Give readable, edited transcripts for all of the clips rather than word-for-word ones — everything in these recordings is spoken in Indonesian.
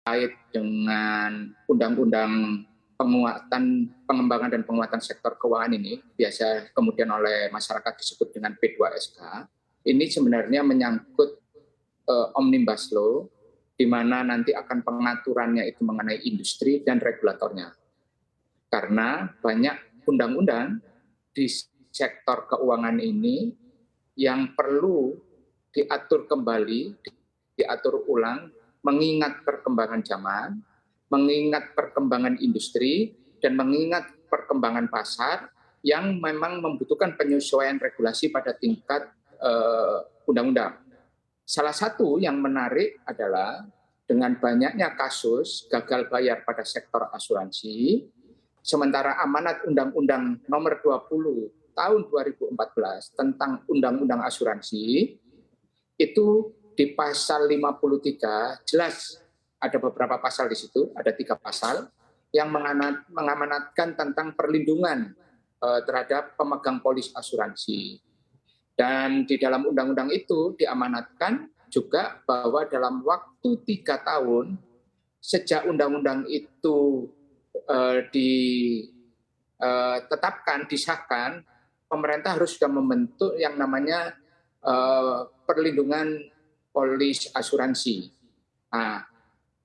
terkait dengan undang-undang pengembangan dan penguatan sektor keuangan ini, biasa kemudian oleh masyarakat disebut dengan P2SK, ini sebenarnya menyangkut Omnibus Law, di mana nanti akan pengaturannya itu mengenai industri dan regulatornya. Karena banyak undang-undang di sektor keuangan ini yang perlu diatur kembali, diatur ulang, mengingat perkembangan zaman, mengingat perkembangan industri, dan mengingat perkembangan pasar yang memang membutuhkan penyesuaian regulasi pada tingkat undang-undang. Salah satu yang menarik adalah dengan banyaknya kasus gagal bayar pada sektor asuransi, sementara amanat Undang-Undang Nomor 20 Tahun 2014 tentang Undang-Undang Asuransi, itu di pasal 53 jelas ada beberapa pasal di situ, ada 3 pasal yang mengamanatkan tentang perlindungan terhadap pemegang polis asuransi. Dan di dalam undang-undang itu diamanatkan juga bahwa dalam waktu 3 tahun sejak undang-undang itu ditetapkan, disahkan, pemerintah harus sudah membentuk yang namanya perlindungan polis asuransi. Nah,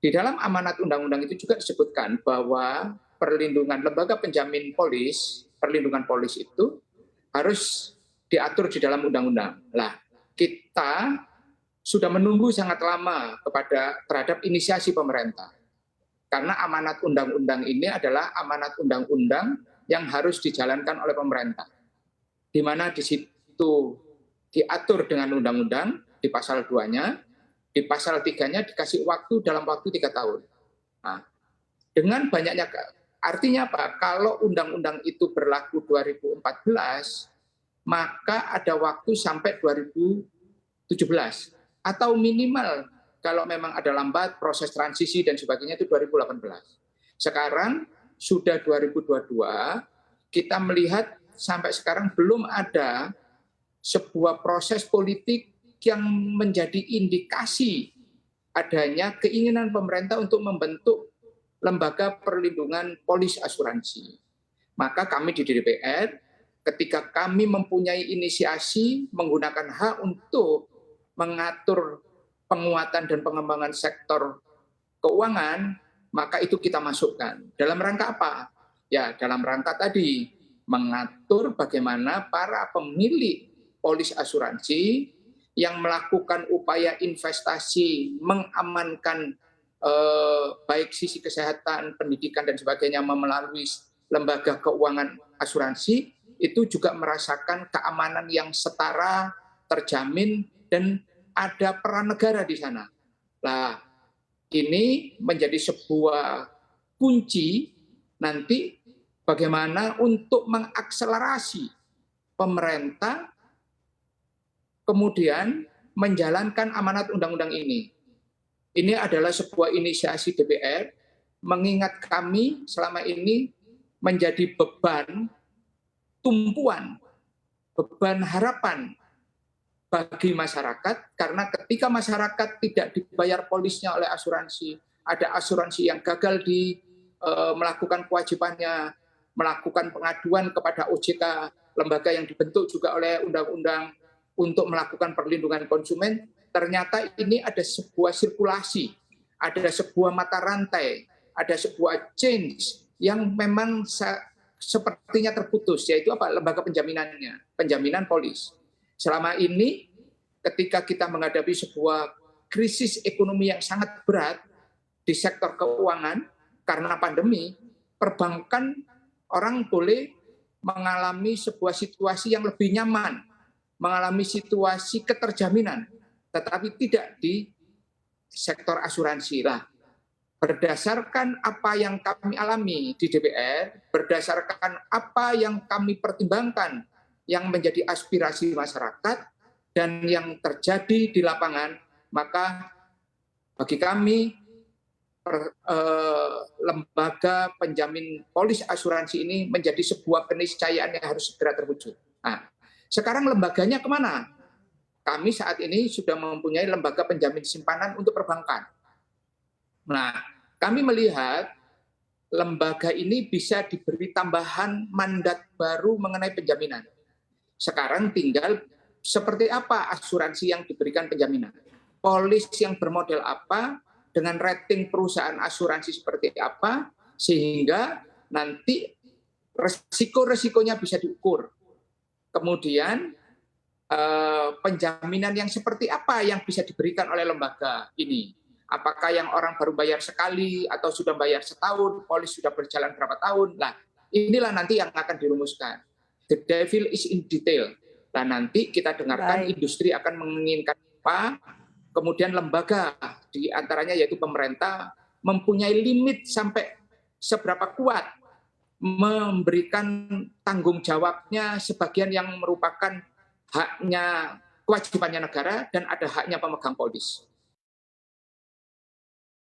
di dalam amanat undang-undang itu juga disebutkan bahwa perlindungan lembaga penjamin polis, perlindungan polis itu harus diatur di dalam undang-undang. Lah, kita sudah menunggu sangat lama terhadap inisiasi pemerintah. Karena amanat undang-undang ini adalah amanat undang-undang yang harus dijalankan oleh pemerintah. Di mana di situ diatur dengan undang-undang di pasal 2-nya, di pasal 3-nya dikasih waktu dalam waktu 3 tahun. Nah, dengan banyaknya, artinya apa? Kalau undang-undang itu berlaku 2014, maka ada waktu sampai 2017. Atau minimal kalau memang ada lambat proses transisi dan sebagainya itu 2018. Sekarang sudah 2022, kita melihat sampai sekarang belum ada sebuah proses politik yang menjadi indikasi adanya keinginan pemerintah untuk membentuk lembaga perlindungan polis asuransi. Maka kami di DPR, ketika kami mempunyai inisiasi menggunakan hak untuk mengatur penguatan dan pengembangan sektor keuangan, maka itu kita masukkan. Dalam rangka apa? Ya, dalam rangka tadi, mengatur bagaimana para pemilik polis asuransi yang melakukan upaya investasi, mengamankan baik sisi kesehatan, pendidikan, dan sebagainya melalui lembaga keuangan asuransi, itu juga merasakan keamanan yang setara, terjamin, dan ada peran negara di sana. Nah, ini menjadi sebuah kunci nanti bagaimana untuk mengakselerasi pemerintah kemudian menjalankan amanat undang-undang ini. Ini adalah sebuah inisiasi DPR, mengingat kami selama ini menjadi beban tumpuan, beban harapan bagi masyarakat, karena ketika masyarakat tidak dibayar polisnya oleh asuransi, ada asuransi yang gagal melakukan kewajibannya, melakukan pengaduan kepada OJK, lembaga yang dibentuk juga oleh undang-undang untuk melakukan perlindungan konsumen, ternyata ini ada sebuah sirkulasi, ada sebuah mata rantai, ada sebuah change yang memang sepertinya terputus, yaitu apa? Lembaga penjaminannya, penjaminan polis. Selama ini ketika kita menghadapi sebuah krisis ekonomi yang sangat berat di sektor keuangan karena pandemi, perbankan orang boleh mengalami sebuah situasi yang lebih nyaman, mengalami situasi keterjaminan, tetapi tidak di sektor asuransi. Lah, berdasarkan apa yang kami alami di DPR, berdasarkan apa yang kami pertimbangkan yang menjadi aspirasi masyarakat dan yang terjadi di lapangan, maka bagi kami lembaga penjamin polis asuransi ini menjadi sebuah keniscayaan yang harus segera terwujud. Nah, sekarang lembaganya kemana? Kami saat ini sudah mempunyai lembaga penjamin simpanan untuk perbankan. Nah, kami melihat lembaga ini bisa diberi tambahan mandat baru mengenai penjaminan. Sekarang tinggal seperti apa asuransi yang diberikan penjaminan. Polis yang bermodel apa, dengan rating perusahaan asuransi seperti apa, sehingga nanti resiko-resikonya bisa diukur. Kemudian penjaminan yang seperti apa yang bisa diberikan oleh lembaga ini. Apakah yang orang baru bayar sekali atau sudah bayar setahun, polis sudah berjalan berapa tahun. Nah, inilah nanti yang akan dirumuskan. The devil is in detail. Nah, nanti kita dengarkan industri akan menginginkan apa, kemudian lembaga di antaranya yaitu pemerintah mempunyai limit sampai seberapa kuat memberikan tanggung jawabnya sebagian yang merupakan haknya, kewajibannya negara dan ada haknya pemegang polis.